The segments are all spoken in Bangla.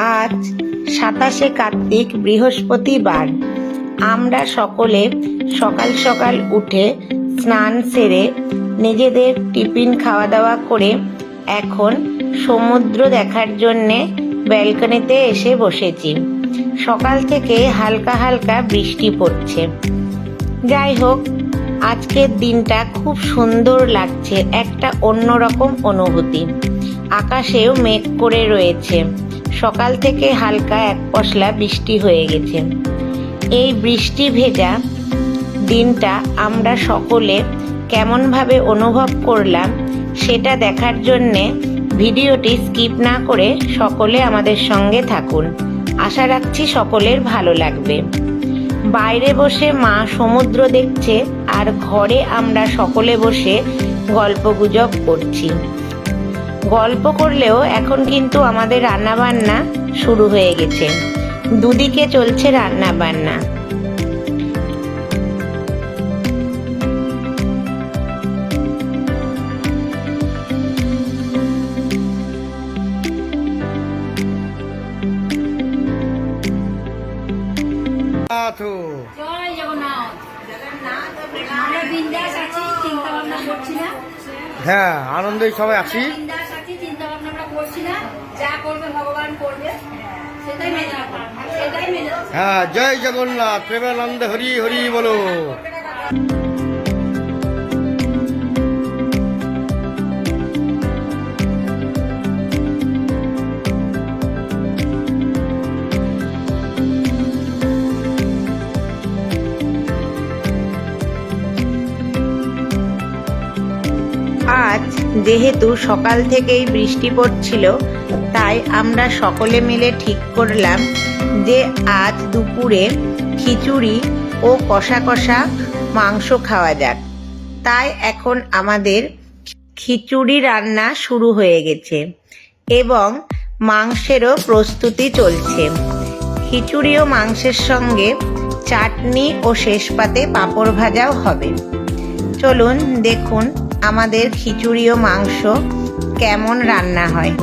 আজ 27শে কার্তিক বৃহস্পতিবার। আমরা সকলে সকাল সকাল উঠে স্নান সেরে নিজেদের টিফিন খাওয়া দাওয়া করে এখন সমুদ্র দেখার জন্যে ব্যালকনিতে এসে বসেছি। সকাল থেকে হালকা হালকা বৃষ্টি পড়ছে। যাই হোক, আজকের দিনটা খুব সুন্দর লাগছে, একটা অন্যরকম অনুভূতি। আকাশেও মেঘ করে রয়েছে, সকাল থেকে হালকা এক পশলা বৃষ্টি হয়ে গেছে। এই বৃষ্টি ভেজা দিনটা আমরা সকলে কেমনভাবে অনুভব করলাম সেটা দেখার জন্যে ভিডিওটি স্কিপ না করে সকলে আমাদের সঙ্গে থাকুন। আশা রাখছি সকলের ভালো লাগবে। বাইরে বসে মা সমুদ্র দেখছে আর ঘরে আমরা সকলে বসে গল্পগুজব করছি। গল্প করলেও এখন কিন্তু আমাদের রান্নাবান্না শুরু হয়ে গেছে, দুদিকে চলছে রান্নাবান্না। জয় জগন্নাথ। আমরা বিন্দাস আছি, চিন্তা ভাবনা করছি না। হ্যাঁ, আনন্দেই সবাই আছি। বিন্দাস আছি, চিন্তা ভাবনা আমরা করছি না। যা করবে ভগবান করবে, সেটাই মেনে নেবো, সেটাই মেনে নেবো। হ্যাঁ, জয় জগন্নাথ, প্রেমানন্দে হরি হরি বলো। আজ যেহেতু সকাল থেকেই বৃষ্টি পড়ছিল, তাই আমরা সকলে মিলে ঠিক করলাম যে আজ দুপুরে খিচুড়ি ও কষা কষা মাংস খাওয়া যাক। তাই এখন আমাদের খিচুড়ি রান্না শুরু হয়ে গেছে এবং মাংসেরও প্রস্তুতি চলছে। খিচুড়ি ও মাংসের সঙ্গে চাটনি ও শেষ পাতে পাঁপড় ভাজাও হবে। চলুন দেখুন আমাদের খিচুড়ি ও মাংস কেমন রান্না হয়।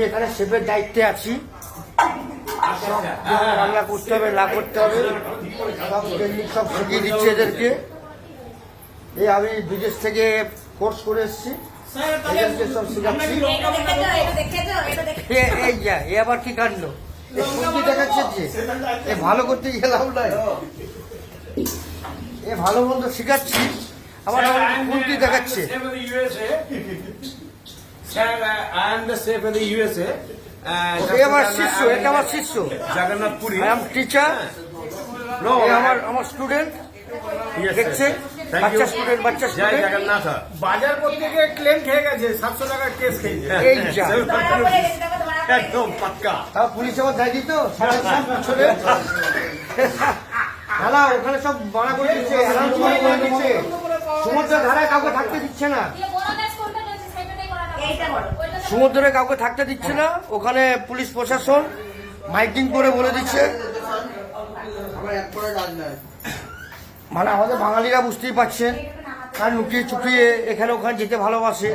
এখানে শেফের দায়িত্বে আছি। সব রান্না করতে হবে না করতে হবে সব টেকনিক সব শিখিয়ে দিচ্ছে এদেরকে। এই আমি বিদেশ থেকে কোর্স করে এসেছি, এদেরকে সব শেখাচ্ছি। এই যা এ আবার কি কাণ্ড, এ সবজি দেখাচ্ছে যে এ ভালো করতে গেলাম নাই, এ ভালো মন্দ শেখাচ্ছি আবার আমার কুর্তি দেখাচ্ছে। I am the chef of the USA. এ আমার শিষ্য, এটা আমার শিষ্য। Jagannath Puri. I am teacher. No, আমার স্টুডেন্ট Yes, দেখছে, sir. Thank বাচ্চা you. স্টুডেন্ট, বাচ্চা Jai স্টুডেন্ট। Jagannath. বাজার পত্রিকায় ক্লেম খেয়ে গেছে 700 টাকার কেস খেয়েছে। এই যা একদম পাক্কা। তাও পুলিশ আমার দেয় দিত পিছনে। দাদা ওখানে সব মানা করে দিচ্ছে, announcement করে দিচ্ছে, সমুদ্রের ধারায় কাউকে থাকতে দিচ্ছে না, সমুদ্রে কাউকে থাকতে দিচ্ছে না। ওখানে পুলিশ প্রশাসন মাইকিং করে বলে দিচ্ছে। মানে আমাদের বাঙালিরা বুঝতেই পারছেন, আর লুকিয়ে চুকিয়ে এখানে ওখানে যেতে ভালোবাসে,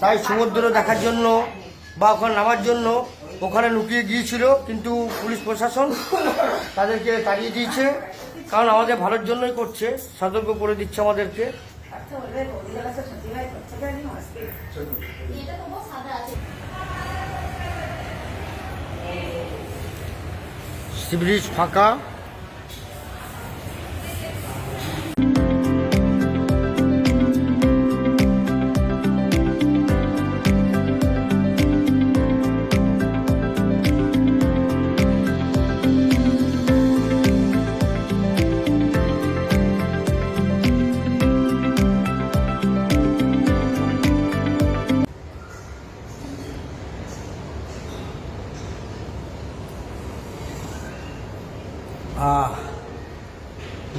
তাই সমুদ্র দেখার জন্য বা ওখানে নামার জন্য ওখানে লুকিয়ে গিয়েছিল, কিন্তু পুলিশ প্রশাসন তাদেরকে তাড়িয়ে দিয়েছে। কারণ আমাদের ভালোর জন্যই করছে, সতর্ক করে দিচ্ছে আমাদেরকে। সি ব্রিজ ফাঁকা।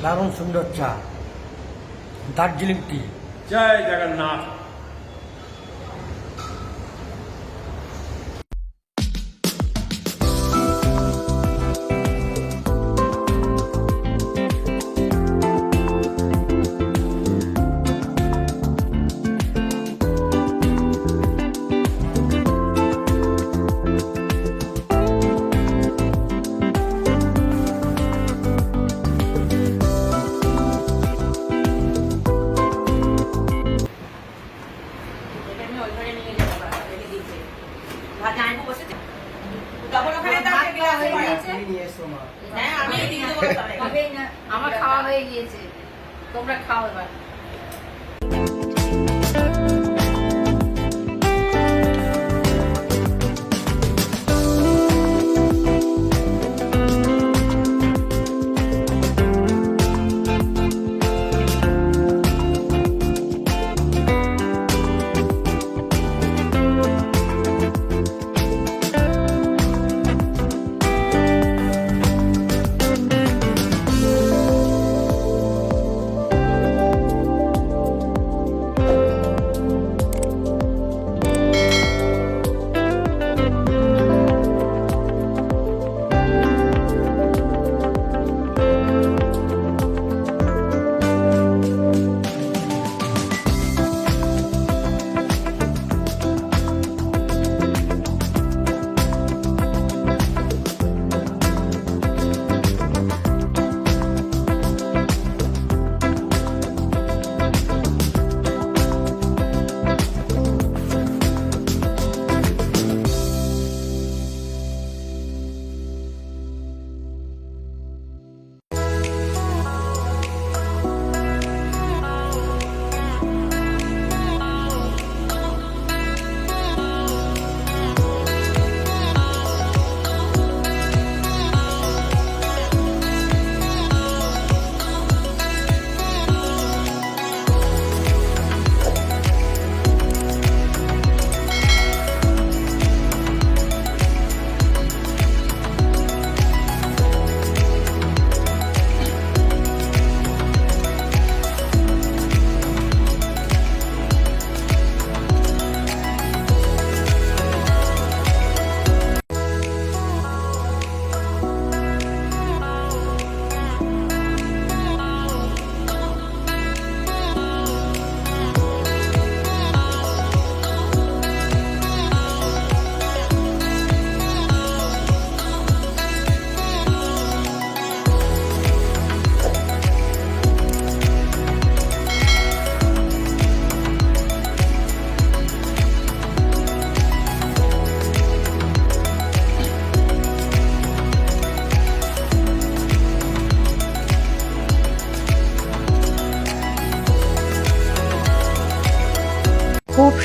দারুণ সুন্দর চা, দার্জিলিং টি। জয় জগন্নাথ। আমার খাওয়া হয়ে গিয়েছে, তোমরা খাও এবার।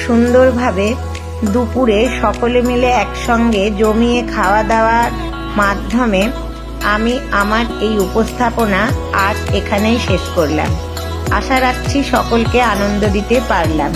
সুন্দরভাবে দুপুরে সকলে মিলে একসঙ্গে জমিয়ে খাওয়া দাওয়ার মাধ্যমে আমি আমার এই উপস্থাপনা আজ এখানেই শেষ করলাম। আশা রাখছি সকলকে আনন্দ দিতে পারলাম।